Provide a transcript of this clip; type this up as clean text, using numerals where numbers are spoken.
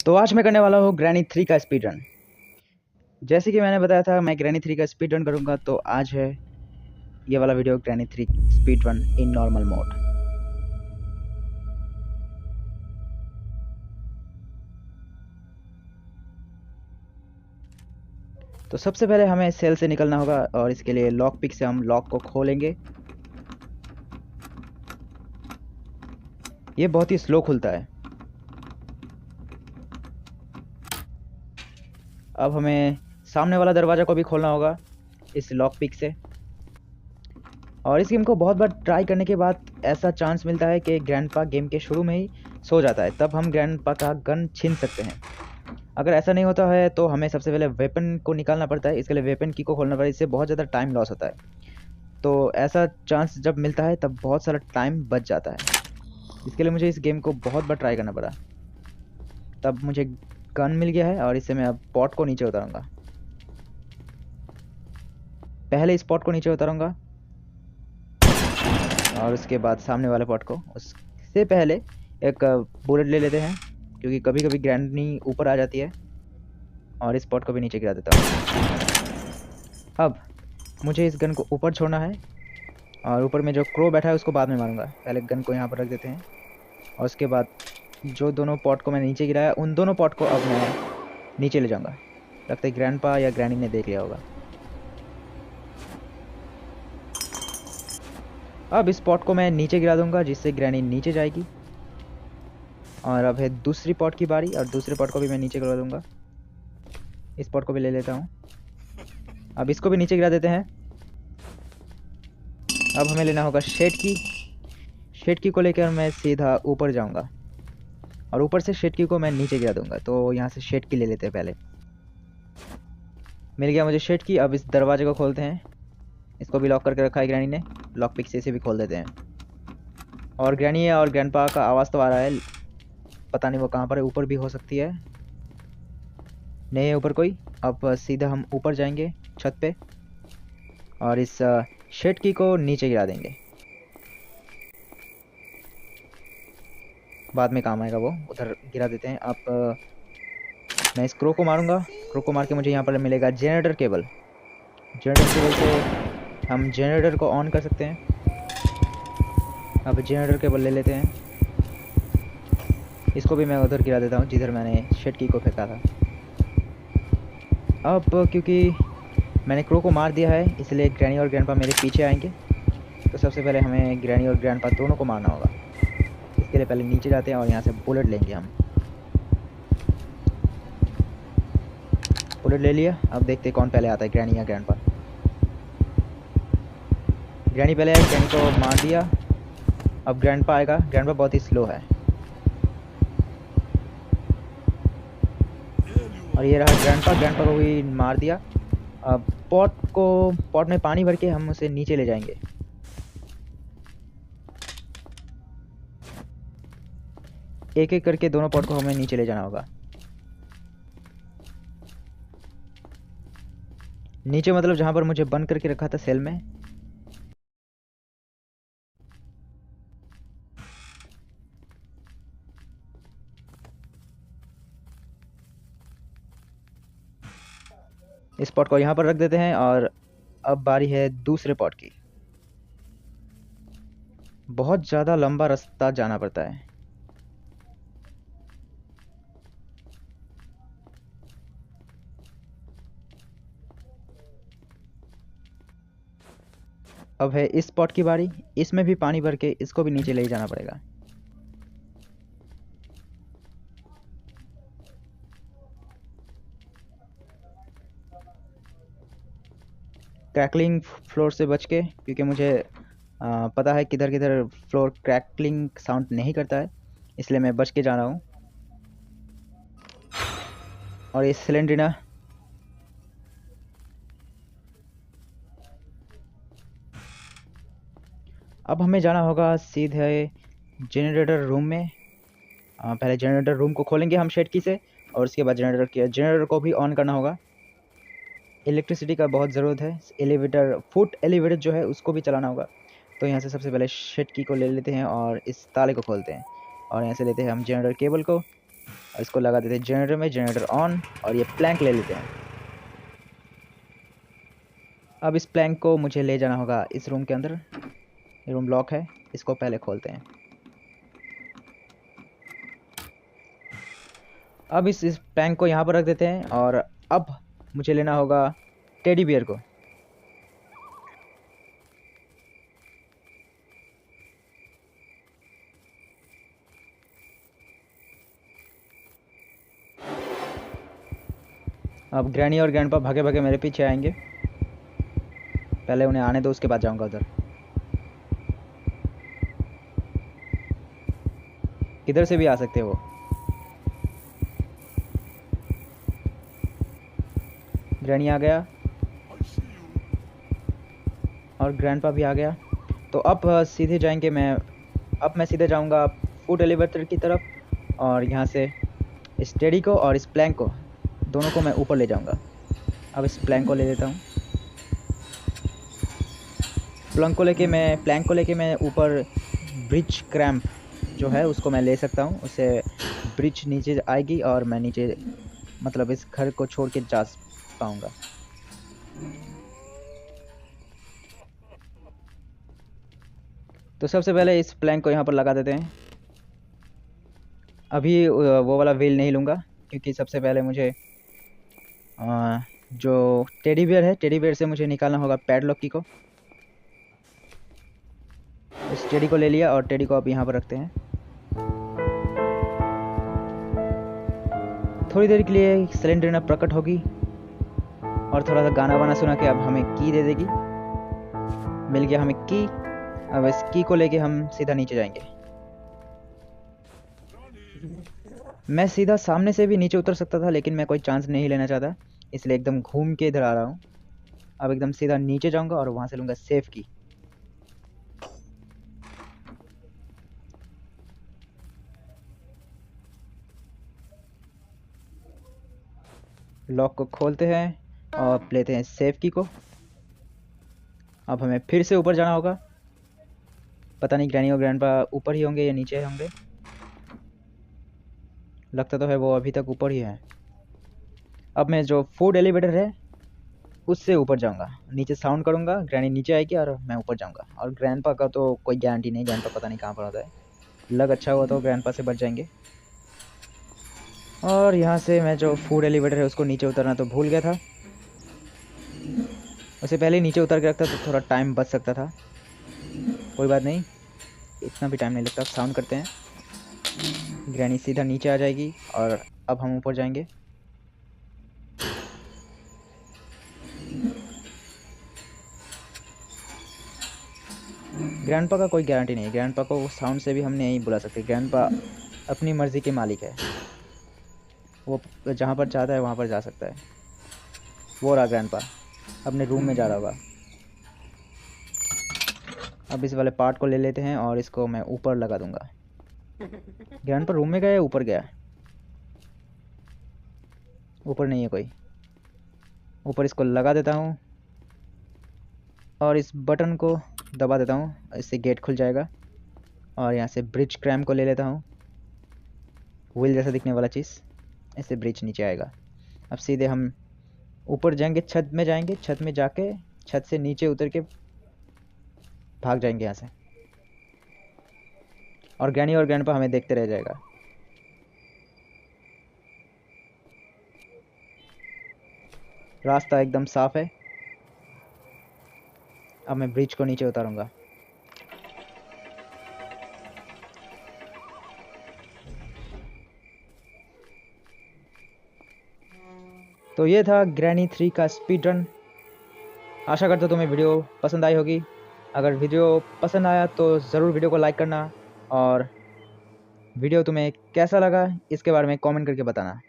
तो आज मैं करने वाला हूँ ग्रैनी 3 का स्पीड रन। जैसे कि मैंने बताया था मैं ग्रैनी 3 का स्पीड रन करूँगा, तो आज है ये वाला video granny 3 speed run in normal mode. तो सबसे पहले हमें सेल से निकलना होगा और इसके लिए लॉक पिक से हम लॉक को खोलेंगे। ये बहुत ही स्लो खुलता है। अब हमें सामने वाला दरवाज़ा को भी खोलना होगा इस लॉक पिक से। और इस गेम को बहुत बार ट्राई करने के बाद ऐसा चांस मिलता है कि ग्रैंडपा गेम के शुरू में ही सो जाता है, तब हम ग्रैंडपा का गन छीन सकते हैं। अगर ऐसा नहीं होता है तो हमें सबसे पहले वेपन को निकालना पड़ता है। इसके लिए वेपन की को खोलना पड़ता है, इससे बहुत ज़्यादा टाइम लॉस होता है। तो ऐसा चांस जब मिलता है तब बहुत सारा टाइम बच जाता है। इसके लिए मुझे इस गेम को बहुत बार ट्राई करना पड़ा, तब मुझे गन मिल गया है और इससे मैं अब पॉट को नीचे उतारूंगा। पहले इस पॉट को नीचे उतारूंगा और उसके बाद सामने वाले पॉट को। उससे पहले एक बुलेट ले लेते हैं, क्योंकि कभी कभी ग्रैंडी ऊपर आ जाती है। और इस पॉट को भी नीचे गिरा देता हूँ। अब मुझे इस गन को ऊपर छोड़ना है और ऊपर में जो क्रो बैठा है उसको बाद में मारूंगा। पहले गन को यहाँ पर रख देते हैं और उसके बाद जो दोनों पॉट को मैंने नीचे गिराया उन दोनों पॉट को अब मैं नीचे ले जाऊंगा। लगता है ग्रैंडपा या ग्रैनी ने देख लिया होगा। अब इस पॉट को मैं नीचे गिरा दूंगा, जिससे ग्रैनी नीचे जाएगी। और अब है दूसरी पॉट की बारी और दूसरे पॉट को भी मैं नीचे गिरा दूंगा। इस पॉट को भी ले लेता हूँ। अब इसको भी गिरा देते हैं। अब हमें लेना होगा शेड की। शेड की को लेकर मैं सीधा ऊपर जाऊंगा और ऊपर से शेड की को मैं नीचे गिरा दूंगा। तो यहाँ से शेड की ले लेते हैं। पहले मिल गया मुझे शेड की। अब इस दरवाजे को खोलते हैं। इसको भी लॉक करके रखा है ग्रैनी ने, लॉक पिक से इसे भी खोल देते हैं। और ग्रैनी और ग्रैंडपा का आवाज़ तो आ रहा है, पता नहीं वो कहाँ पर है। ऊपर भी हो सकती है, नहीं है ऊपर कोई। अब सीधा हम ऊपर जाएंगे छत पे और इस शेड की को नीचे गिरा देंगे। बाद में काम आएगा, वो उधर गिरा देते हैं। अब मैं इस क्रो को मारूंगा। क्रो को मार के मुझे यहाँ पर मिलेगा जनरेटर केबल। जनरेटर केबल से हम जनरेटर को ऑन कर सकते हैं। अब जनरेटर केबल ले लेते हैं। इसको भी मैं उधर गिरा देता हूँ जिधर मैंने शेड की को फेंका था। अब क्योंकि मैंने क्रो को मार दिया है, इसलिए ग्रैनी और ग्रैंडपा मेरे पीछे आएंगे। तो सबसे पहले हमें ग्रैनी और ग्रैंडपा दोनों को मारना होगा। इसके लिए पहले नीचे जाते हैं और यहाँ से बुलेट लेंगे हम। बुलेट ले लिया। अब देखते हैं कौन पहले आता है, ग्रैनी या ग्रैंडपा। ग्रैनी पहले आई, ग्रैनी को मार दिया। अब ग्रैंडपा आएगा। ग्रैंडपा बहुत ही स्लो है। और ये रहा ग्रैंडपा। ग्रैंडपा को भी मार दिया। अब पॉट में पानी भर के हम उसे नीचे ले जाएंगे। एक एक करके दोनों पॉट को हमें नीचे ले जाना होगा। नीचे मतलब जहां पर मुझे बंद करके रखा था सेल में। इस पॉट को यहाँ पर रख देते हैं और अब बारी है दूसरे पॉट की। बहुत ज़्यादा लंबा रास्ता जाना पड़ता है। अब है इस पॉट की बारी। इसमें भी पानी भर के इसको भी नीचे ले जाना पड़ेगा। क्रैकलिंग फ्लोर से बच के, क्योंकि मुझे पता है किधर किधर फ्लोर क्रैकलिंग साउंड नहीं करता है, इसलिए मैं बच के जा रहा हूँ। और ये सिलेंडरिना अब हमें जाना होगा सीधे जनरेटर रूम में। पहले जनरेटर रूम को खोलेंगे हम शेड की से और उसके बाद जनरेटर को भी ऑन करना होगा। इलेक्ट्रिसिटी का बहुत ज़रूरत है। एलिवेटर, फुट एलिवेटर जो है उसको भी चलाना होगा। तो यहाँ से सबसे पहले शेड की को ले लेते हैं और इस ताले को खोलते हैं और यहाँ से लेते हैं हम जनरेटर केबल को और इसको लगा देते हैं जनरेटर में, जनरेटर ऑन, और ये प्लैंक ले लेते हैं। अब इस प्लैंक को मुझे ले जाना होगा इस रूम के अंदर। ये रूम लॉक है, इसको पहले खोलते हैं। अब इस प्लैंक को यहाँ पर रख देते हैं, और अब मुझे लेना होगा टेडी बियर को। अब ग्रैनी और ग्रैंडपा भागे भागे मेरे पीछे आएंगे। पहले उन्हें आने दो, उसके बाद जाऊंगा उधर। किधर से भी आ सकते हैं वो। ग्रैनी आ गया और ग्रैंडपा भी आ गया। तो अब सीधे जाएंगे अब मैं सीधे जाऊंगा फूड एलिवेटर की तरफ, और यहाँ से इस टेडी को और इस प्लैंक को, दोनों को मैं ऊपर ले जाऊंगा। अब इस प्लैंक को ले लेता हूँ। प्लैंक को लेके मैं ऊपर ब्रिज क्रैम्प जो है उसको मैं ले सकता हूँ। उससे ब्रिज नीचे आएगी और मैं नीचे, मतलब इस घर को छोड़ के जा पाऊँगा। तो सबसे पहले इस प्लैंक को यहाँ पर लगा देते हैं। अभी वो वाला व्हील नहीं लूँगा, क्योंकि सबसे पहले मुझे जो टेडी बियर है, टेडी बियर से मुझे निकालना होगा पैडलॉक की को। इस टेडी को ले लिया और टेडी को अब यहाँ पर रखते हैं। थोड़ी देर के लिए सिलेंडर प्रकट होगी और थोड़ा सा गाना वाना सुना के अब हमें की दे देगी। मिल गया हमें की। अब इस की को लेके हम सीधा नीचे जाएंगे। मैं सीधा सामने से भी नीचे उतर सकता था, लेकिन मैं कोई चांस नहीं लेना चाहता, इसलिए एकदम घूम के इधर आ रहा हूँ। अब एकदम सीधा नीचे जाऊंगा और वहां से लूंगा सेफ की। लॉक को खोलते हैं और लेते हैं सेफ की को। अब हमें फिर से ऊपर जाना होगा। पता नहीं ग्रैनी और ग्रैंडपा ऊपर ही होंगे या नीचे होंगे। लगता तो है वो अभी तक ऊपर ही है। अब मैं जो फूड एलिवेटर है उससे ऊपर जाऊंगा, नीचे साउंड करूंगा, ग्रैनी नीचे आएगी और मैं ऊपर जाऊंगा। और ग्रैंडपा का तो कोई गारंटी नहीं, ग्रैंडपा पता नहीं कहाँ पर होता है। लग अच्छा हुआ तो ग्रैंडपा से बच जाएंगे। और यहाँ से मैं जो फूड एलिवेटर है उसको नीचे उतरना तो भूल गया था। उससे पहले नीचे उतर के रखता तो थोड़ा टाइम बच सकता था। कोई बात नहीं, इतना भी टाइम नहीं लगता। साउंड करते हैं। ग्रैनी सीधा नीचे आ जाएगी और अब हम ऊपर जाएंगे। ग्रैंडपा का कोई गारंटी नहीं। ग्रैंडपा को साउंड से भी हम नहीं बुला सकते। ग्रैंडपा अपनी मर्जी के मालिक है, वो जहाँ पर चाहता है वहाँ पर जा सकता है। वो रहा ग्रैंडपा, अपने रूम में जा रहा होगा। अब इस वाले पार्ट को ले लेते हैं और इसको मैं ऊपर लगा दूंगा। ग्रैंडपा रूम में गया या ऊपर गया? ऊपर नहीं है कोई। ऊपर इसको लगा देता हूँ और इस बटन को दबा देता हूँ, इससे गेट खुल जाएगा। और यहाँ से ब्रिज क्रैम को ले लेता हूँ, व्हील जैसा दिखने वाला चीज़। इससे ब्रिज नीचे आएगा। अब सीधे हम ऊपर जाएंगे, छत में जाएंगे। छत में जाके छत से नीचे उतर के भाग जाएंगे यहाँ से, और ग्रैनी और ग्रैंडपा हमें देखते रह जाएगा। रास्ता एकदम साफ है। अब मैं ब्रिज को नीचे उतारूंगा। तो ये था ग्रैनी 3 का स्पीड रन। आशा करता हूँ तुम्हें वीडियो पसंद आई होगी। अगर वीडियो पसंद आया तो ज़रूर वीडियो को लाइक करना, और वीडियो तुम्हें कैसा लगा इसके बारे में कमेंट करके बताना।